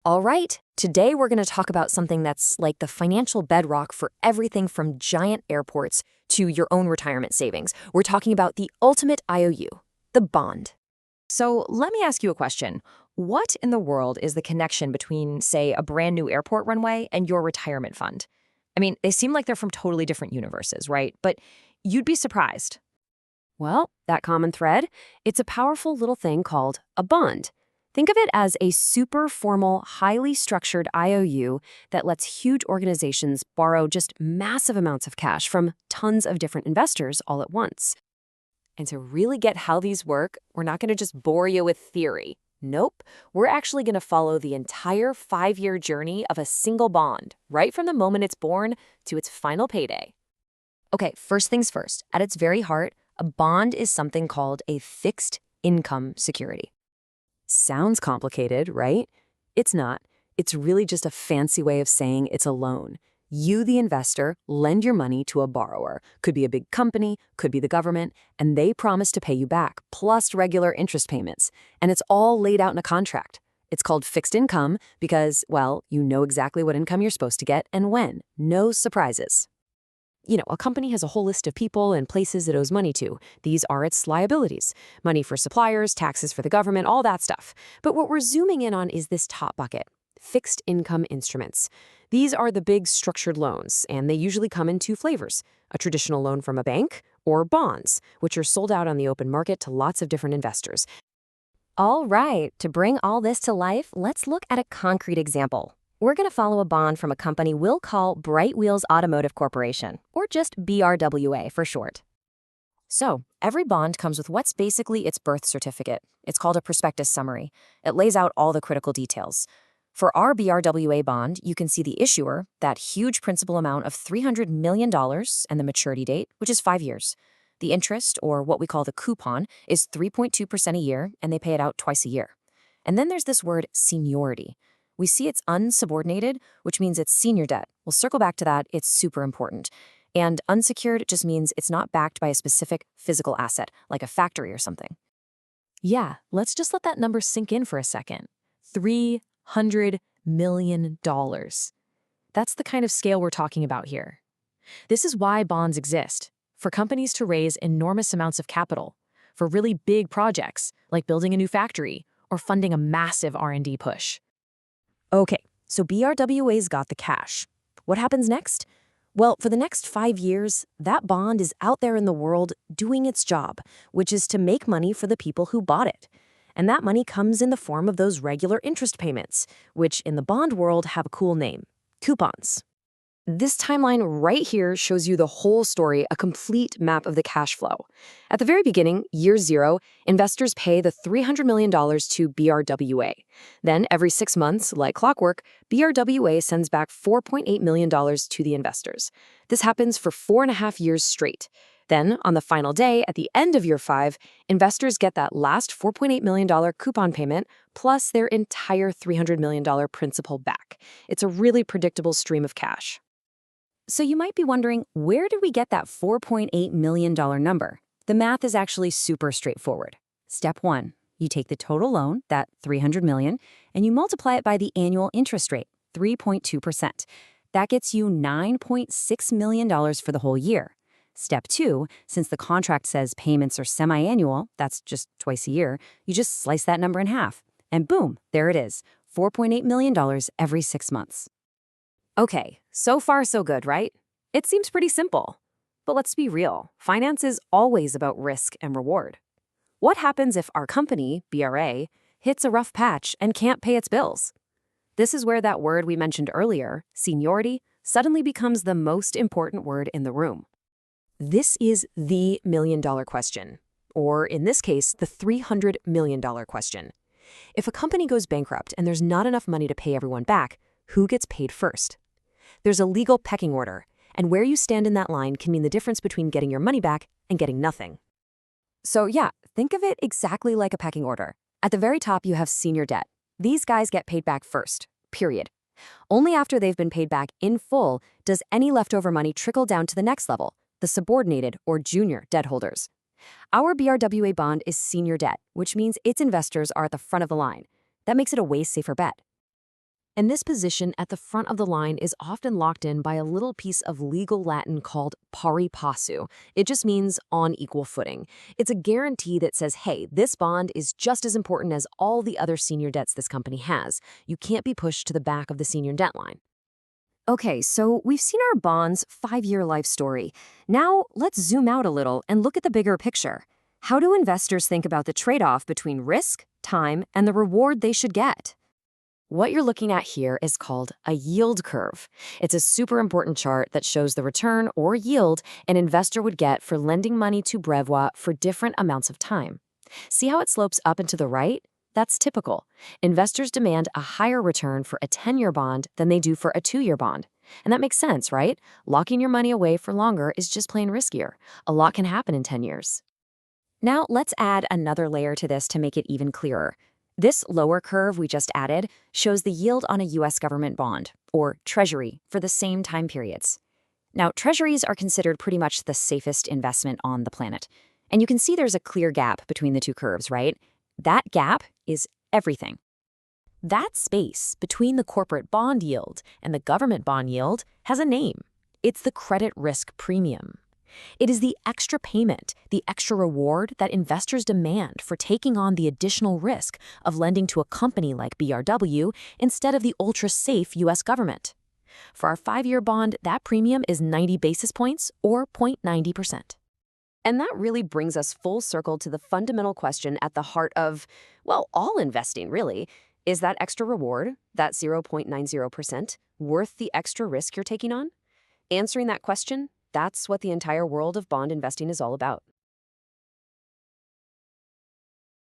All right, today we're going to talk about something that's like the financial bedrock for everything from giant airports to your own retirement savings. We're talking about the ultimate IOU, the bond. So let me ask you a question. What in the world is the connection between, say, a brand new airport runway and your retirement fund? I mean, they seem like they're from totally different universes, right? But you'd be surprised. Well, that common thread, it's a powerful little thing called a bond. Think of it as a super formal, highly structured IOU that lets huge organizations borrow just massive amounts of cash from tons of different investors all at once. And to really get how these work, we're not going to just bore you with theory. Nope, we're actually going to follow the entire 5-year journey of a single bond, right from the moment it's born to its final payday. Okay, first things first. At its very heart, a bond is something called a fixed income security. Sounds complicated, right? It's not. It's really just a fancy way of saying it's a loan. You, the investor, lend your money to a borrower. Could be a big company, could be the government, and they promise to pay you back, plus regular interest payments. And it's all laid out in a contract. It's called fixed income because, well, you know exactly what income you're supposed to get and when. No surprises. A company has a whole list of people and places it owes money to. These are its liabilities. Money for suppliers, taxes for the government, all that stuff. But what we're zooming in on is this top bucket, fixed income instruments. These are the big structured loans, and they usually come in two flavors, a traditional loan from a bank or bonds, which are sold out on the open market to lots of different investors. All right, to bring all this to life, let's look at a concrete example. We're going to follow a bond from a company we'll call Bright Wheels Automotive Corporation, or just BRWA for short. So, every bond comes with what's basically its birth certificate. It's called a prospectus summary. It lays out all the critical details. For our BRWA bond, you can see the issuer, that huge principal amount of $300 million, and the maturity date, which is 5 years. The interest, or what we call the coupon, is 3.2% a year, and they pay it out twice a year. And then there's this word seniority. We see it's unsubordinated, which means it's senior debt. We'll circle back to that. It's super important. And unsecured just means it's not backed by a specific physical asset, like a factory or something. Yeah, let's just let that number sink in for a second. $300 million. That's the kind of scale we're talking about here. This is why bonds exist, for companies to raise enormous amounts of capital, for really big projects, like building a new factory or funding a massive R&D push. Okay, so BRWA's got the cash. What happens next? Well, for the next 5 years, that bond is out there in the world doing its job, which is to make money for the people who bought it. And that money comes in the form of those regular interest payments, which in the bond world have a cool name, coupons. This timeline right here shows you the whole story, a complete map of the cash flow. At the very beginning, year 0, investors pay the $300 million to BRWA. Then, every 6 months, like clockwork, BRWA sends back $4.8 million to the investors. This happens for 4.5 years straight. Then, on the final day, at the end of year 5, investors get that last $4.8 million coupon payment, plus their entire $300 million principal back. It's a really predictable stream of cash. So you might be wondering, where did we get that $4.8 million number? The math is actually super straightforward. Step 1, you take the total loan, that $300 million, and you multiply it by the annual interest rate, 3.2%. That gets you $9.6 million for the whole year. Step 2, since the contract says payments are semi-annual, that's just twice a year, you just slice that number in half. And boom, there it is, $4.8 million every 6 months. Okay, so far so good, right? It seems pretty simple. But let's be real, finance is always about risk and reward. What happens if our company, BRA, hits a rough patch and can't pay its bills? This is where that word we mentioned earlier, seniority, suddenly becomes the most important word in the room. This is the million-dollar question, or in this case, the $300 million question. If a company goes bankrupt and there's not enough money to pay everyone back, who gets paid first? There's a legal pecking order, and where you stand in that line can mean the difference between getting your money back and getting nothing. So yeah, think of it exactly like a pecking order. At the very top, you have senior debt. These guys get paid back first, period. Only after they've been paid back in full does any leftover money trickle down to the next level, the subordinated or junior debt holders. Our BRWA bond is senior debt, which means its investors are at the front of the line. That makes it a way safer bet. And this position at the front of the line is often locked in by a little piece of legal Latin called pari passu. It just means on equal footing. It's a guarantee that says, hey, this bond is just as important as all the other senior debts this company has. You can't be pushed to the back of the senior debt line. Okay, so we've seen our bonds' 5-year life story. Now, let's zoom out a little and look at the bigger picture. How do investors think about the trade-off between risk, time, and the reward they should get? What you're looking at here is called a yield curve. It's a super important chart that shows the return or yield an investor would get for lending money to Brevois for different amounts of time. See how it slopes up and to the right? That's typical. Investors demand a higher return for a 10-year bond than they do for a 2-year bond. And that makes sense, right? Locking your money away for longer is just plain riskier. A lot can happen in 10 years. Now, let's add another layer to this to make it even clearer. This lower curve we just added shows the yield on a U.S. government bond, or Treasury, for the same time periods. Now, Treasuries are considered pretty much the safest investment on the planet. And you can see there's a clear gap between the two curves, right? That gap is everything. That space between the corporate bond yield and the government bond yield has a name. It's the credit risk premium. It is the extra payment, the extra reward that investors demand for taking on the additional risk of lending to a company like BRW instead of the ultra-safe U.S. government. For our 5-year bond, that premium is 90 basis points or 0.90%. And that really brings us full circle to the fundamental question at the heart of, well, all investing, really. Is that extra reward, that 0.90%, worth the extra risk you're taking on? Answering that question, that's what the entire world of bond investing is all about.